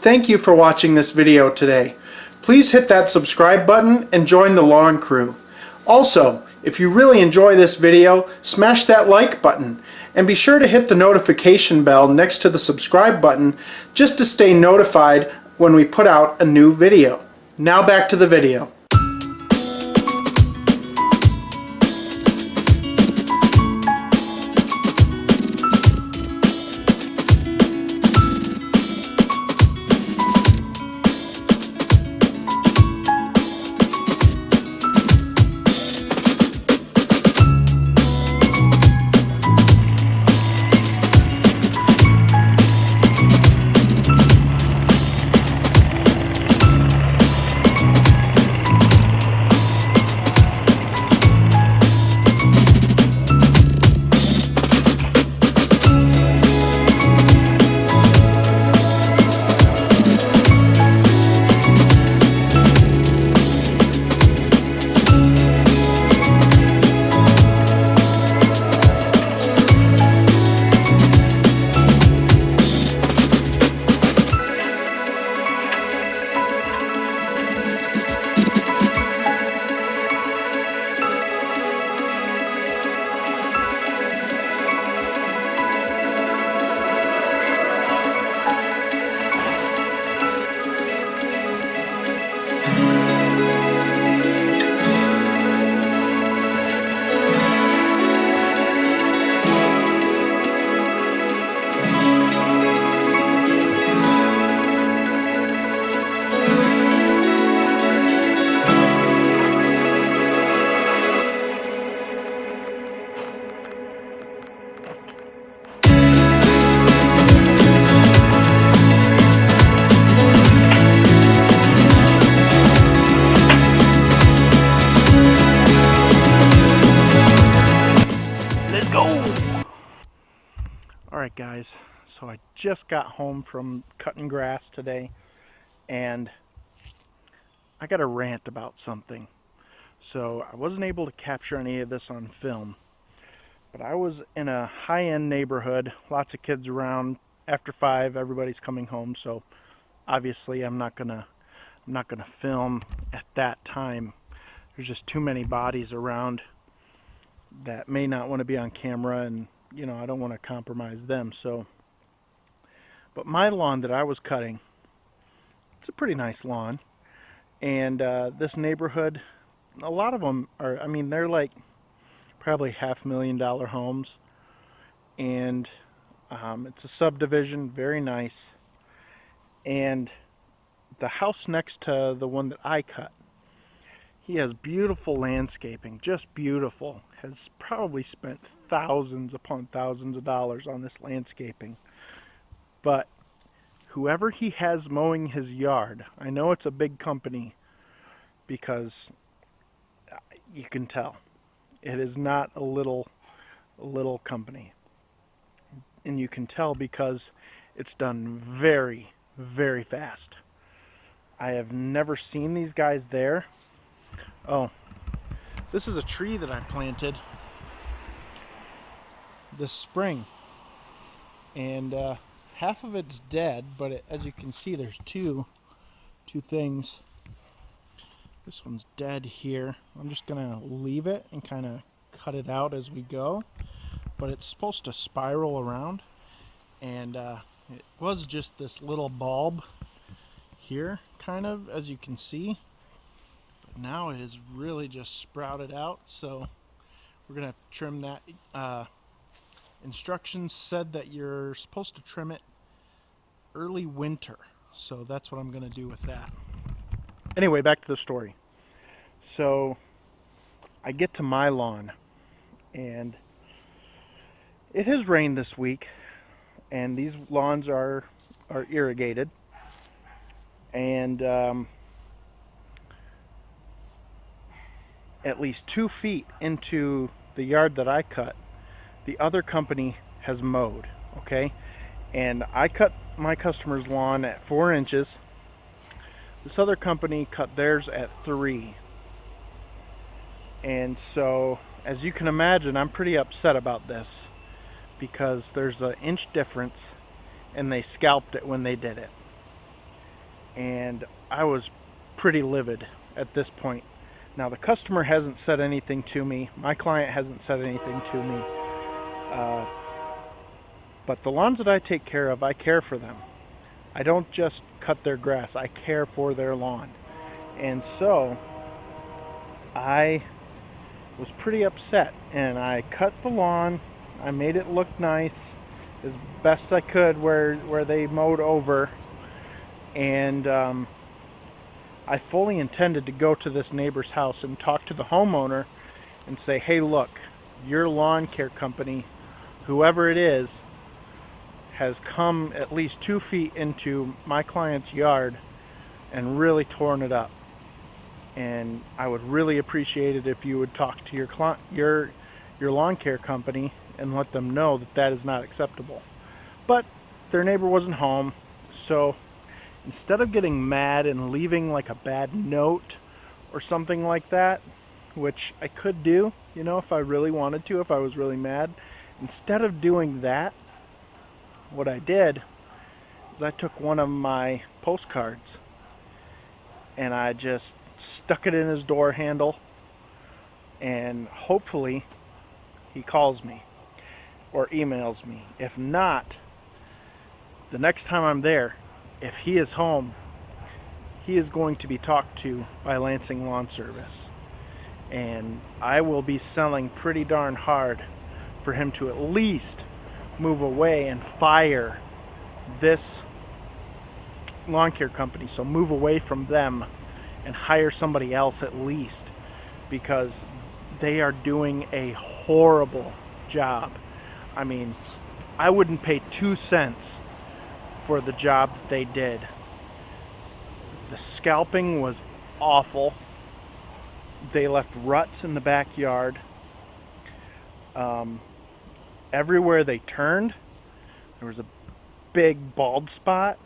Thank you for watching this video today. Please hit that subscribe button and join the lawn crew. Also, if you really enjoy this video, smash that like button and be sure to hit the notification bell next to the subscribe button just to stay notified when we put out a new video. Now back to the video. Alright guys, so I just got home from cutting grass today and I got a rant about something. So I wasn't able to capture any of this on film, but I was in a high-end neighborhood, lots of kids around. After 5 everybody's coming home, so obviously I'm not gonna film at that time. There's just too many bodies around that may not want to be on camera, and you know, I don't want to compromise them. So, but my lawn that I was cutting, it's a pretty nice lawn, and this neighborhood, a lot of them are, I mean, they're like probably $500,000 homes, and it's a subdivision, very nice. And the house next to the one that I cut, he has beautiful landscaping, just beautiful. Has probably spent thousands upon thousands of dollars on this landscaping. But whoever he has mowing his yard, I know it's a big company because you can tell it is not a little company. And you can tell because it's done very, very fast. I have never seen these guys there. Oh, this is a tree that I planted this spring, and half of it's dead, but as you can see, there's two things. This one's dead here. I'm just gonna leave it and kind of cut it out as we go, but it's supposed to spiral around, and it was just this little bulb here, kind of, as you can see. Now it is really just sprouted out, so we're gonna trim that. Instructions said that you're supposed to trim it early winter, so that's what I'm gonna do with that. Anyway, back to the story. So I get to my lawn, and it has rained this week, and these lawns are irrigated, and at least 2 feet into the yard that I cut, the other company has mowed, okay? And I cut my customer's lawn at 4 inches. This other company cut theirs at 3. And so, as you can imagine, I'm pretty upset about this because there's an inch difference, and they scalped it when they did it. and I was pretty livid at this point. Now, the customer hasn't said anything to me. My client hasn't said anything to me. Uh, but the lawns that I take care of, I care for them. I don't just cut their grass, I care for their lawn. And so I was pretty upset, and I cut the lawn. I made it look nice as best I could where they mowed over. And I fully intended to go to this neighbor's house and talk to the homeowner and say, hey, look, your lawn care company, whoever it is, has come at least 2 feet into my client's yard and really torn it up. And I would really appreciate it if you would talk to your lawn care company and let them know that that is not acceptable. But their neighbor wasn't home, so instead of getting mad and leaving like a bad note or something like that, which I could do, you know, if I really wanted to, if I was really mad, instead of doing that, what I did is I took one of my postcards and I just stuck it in his door handle, and hopefully he calls me or emails me. If not, the next time I'm there, if he is home, he is going to be talked to by Lansing Lawn Service, and I will be selling pretty darn hard for him to at least move away and fire this lawn care company. So move away from them and hire somebody else at least, because they are doing a horrible job. I mean, I wouldn't pay 2 cents for the job that they did. The scalping was awful. They left ruts in the backyard. Everywhere they turned, there was a big bald spot.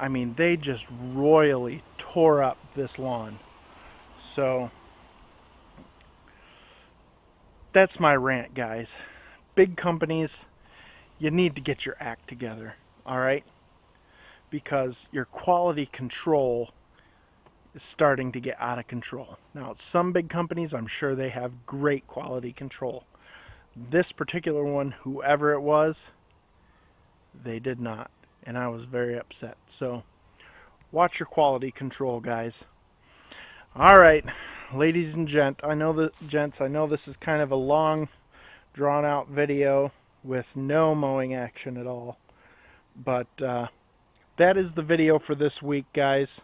I mean, they just royally tore up this lawn. So that's my rant, guys. Big companies, you need to get your act together, all right? Because your quality control is starting to get out of control. Now, some big companies, I'm sure they have great quality control. This particular one, whoever it was, they did not. And I was very upset. So watch your quality control, guys. All right, ladies and gents, I know this is kind of a long, drawn out video with no mowing action at all. But that is the video for this week, guys.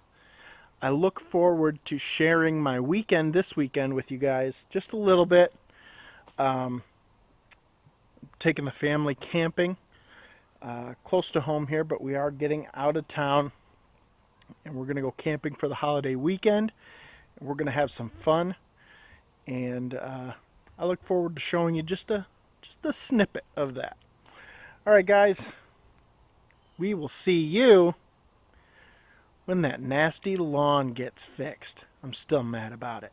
I look forward to sharing my weekend this weekend with you guys just a little bit. Taking the family camping. Close to home here, but we are getting out of town, and we're going to go camping for the holiday weekend. We're going to have some fun, and I look forward to showing you just a snippet of that. All right, guys, we will see you when that nasty lawn gets fixed. I'm still mad about it.